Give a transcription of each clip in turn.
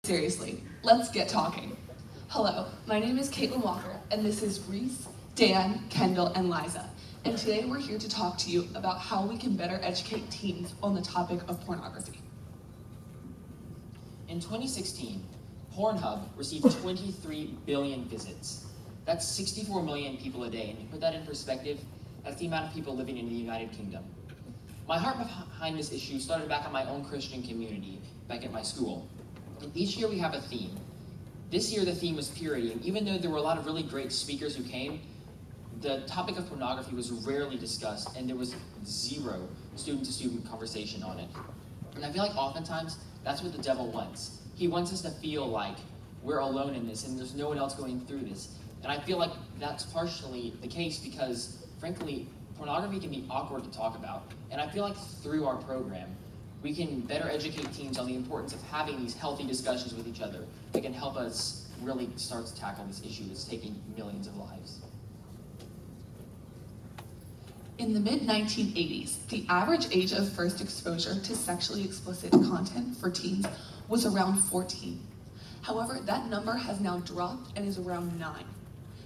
Seriously, let's get talking. Hello, my name is Caitlin Walker, and this is Reese, Dan, Kendall, and Liza. And today we're here to talk to you about how we can better educate teens on the topic of pornography. In 2016, Pornhub received 23 billion visits. That's 64 million people a day, and to put that in perspective, that's the amount of people living in the United Kingdom. My heart behind this issue started back in my own Christian community, back at my school. And each year we have a theme. This year the theme was purity, and even though there were a lot of really great speakers who came, the topic of pornography was rarely discussed, and there was zero student-to-student conversation on it. And I feel like oftentimes that's what the devil wants. He wants us to feel like we're alone in this and there's no one else going through this. And I feel like that's partially the case because, frankly, pornography can be awkward to talk about. And I feel like through our program, we can better educate teens on the importance of having these healthy discussions with each other that can help us really start to tackle this issue that's taking millions of lives. In the mid-1980s, the average age of first exposure to sexually explicit content for teens was around 14. However, that number has now dropped and is around 9.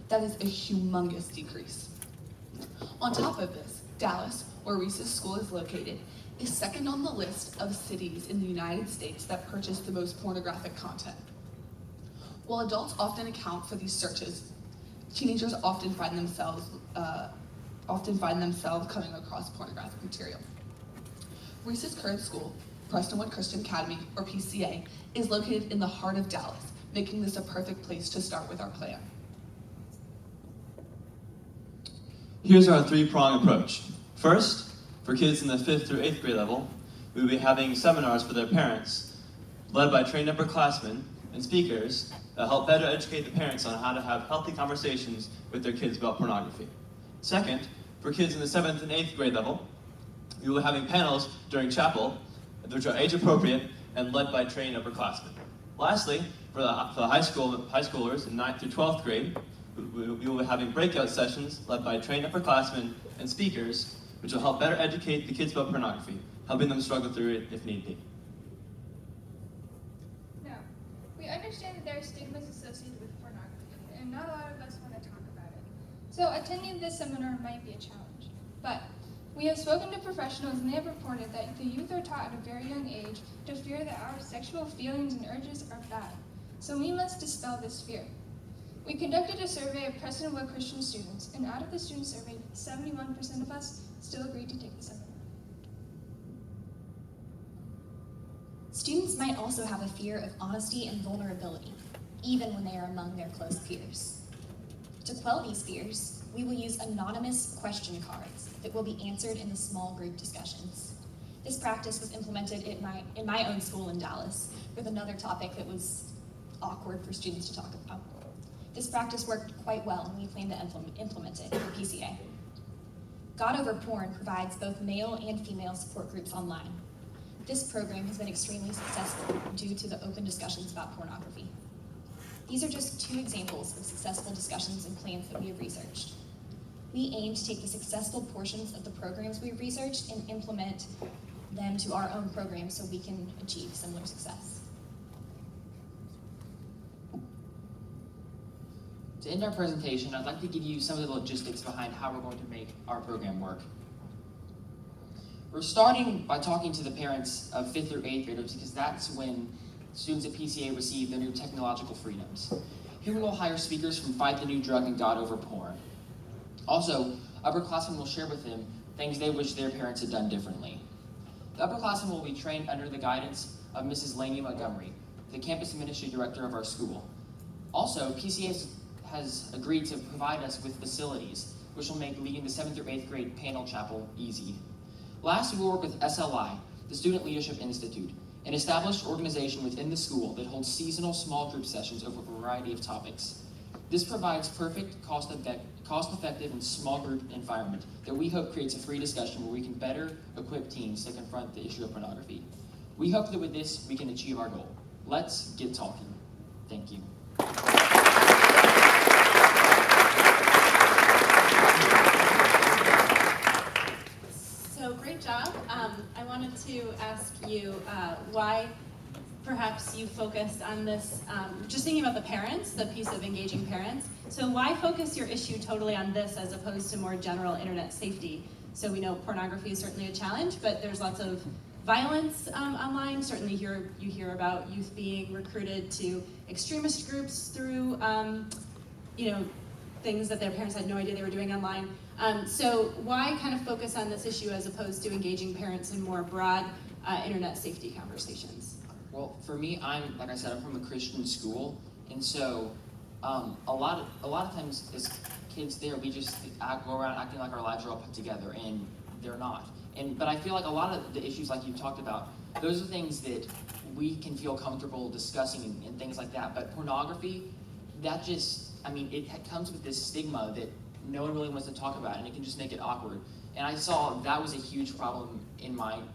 That is a humongous decrease. On top of this, Dallas, where Reese's school is located, is second on the list of cities in the United States that purchase the most pornographic content. While adults often account for these searches, teenagers often find themselves coming across pornographic material. Reese's current school, Prestonwood Christian Academy, or PCA, is located in the heart of Dallas, making this a perfect place to start with our plan. Here's our three-prong approach. First, for kids in the 5th through 8th grade level, we will be having seminars for their parents, led by trained upperclassmen and speakers that help better educate the parents on how to have healthy conversations with their kids about pornography. Second, for kids in the 7th and 8th grade level, we will be having panels during chapel, which are age-appropriate and led by trained upperclassmen. Lastly, for the high schoolers in 9th through 12th grade, we will be having breakout sessions led by trained upperclassmen and speakers, which will help better educate the kids about pornography, helping them struggle through it if need be. Now, we understand that there are stigmas associated with pornography, and not a lot of us want to talk about it. So attending this seminar might be a challenge. But we have spoken to professionals, and they have reported that the youth are taught at a very young age to fear that our sexual feelings and urges are bad. So we must dispel this fear. We conducted a survey of Prestonwood Christian students, and out of the students surveyed, 71% of us still agreed to take the seminar. Students might also have a fear of honesty and vulnerability, even when they are among their close peers. To quell these fears, we will use anonymous question cards that will be answered in the small group discussions. This practice was implemented in my own school in Dallas with another topic that was awkward for students to talk about. This practice worked quite well, and we plan to implement it for PCA. God Over Porn provides both male and female support groups online. This program has been extremely successful due to the open discussions about pornography. These are just 2 examples of successful discussions and plans that we have researched. We aim to take the successful portions of the programs we've researched and implement them to our own programs so we can achieve similar success. To end our presentation, I'd like to give you some of the logistics behind how we're going to make our program work. We're starting by talking to the parents of 5th through 8th graders because that's when students at PCA receive their new technological freedoms. Here we will hire speakers from Fight the New Drug and God Over Porn. Also, upperclassmen will share with them things they wish their parents had done differently. The upperclassmen will be trained under the guidance of Mrs. Laney Montgomery, the campus ministry director of our school. Also, PCA has agreed to provide us with facilities, which will make leading the 7th through 8th grade panel chapel easy. Last, we will work with SLI, the Student Leadership Institute, an established organization within the school that holds seasonal small group sessions over a variety of topics. This provides perfect, cost-effective, and small group environment that we hope creates a free discussion where we can better equip teens to confront the issue of pornography. We hope that with this, we can achieve our goal. Let's get talking. Thank you. So great job. I wanted to ask you why perhaps perhaps you focused on this, just thinking about the parents, the piece of engaging parents. So why focus your issue totally on this as opposed to more general internet safety? So we know pornography is certainly a challenge, but there's lots of violence online. Certainly you hear about youth being recruited to extremist groups through things that their parents had no idea they were doing online. So why kind of focus on this issue as opposed to engaging parents in more broad internet safety conversations? Well, for me, I'm from a Christian school, and so a lot of times as kids there, we just go around acting like our lives are all put together, and they're not. But I feel like a lot of the issues like you talked about, those are things that we can feel comfortable discussing and things like that. But pornography, that just, it comes with this stigma that no one really wants to talk about, and it can just make it awkward. And I saw that was a huge problem in my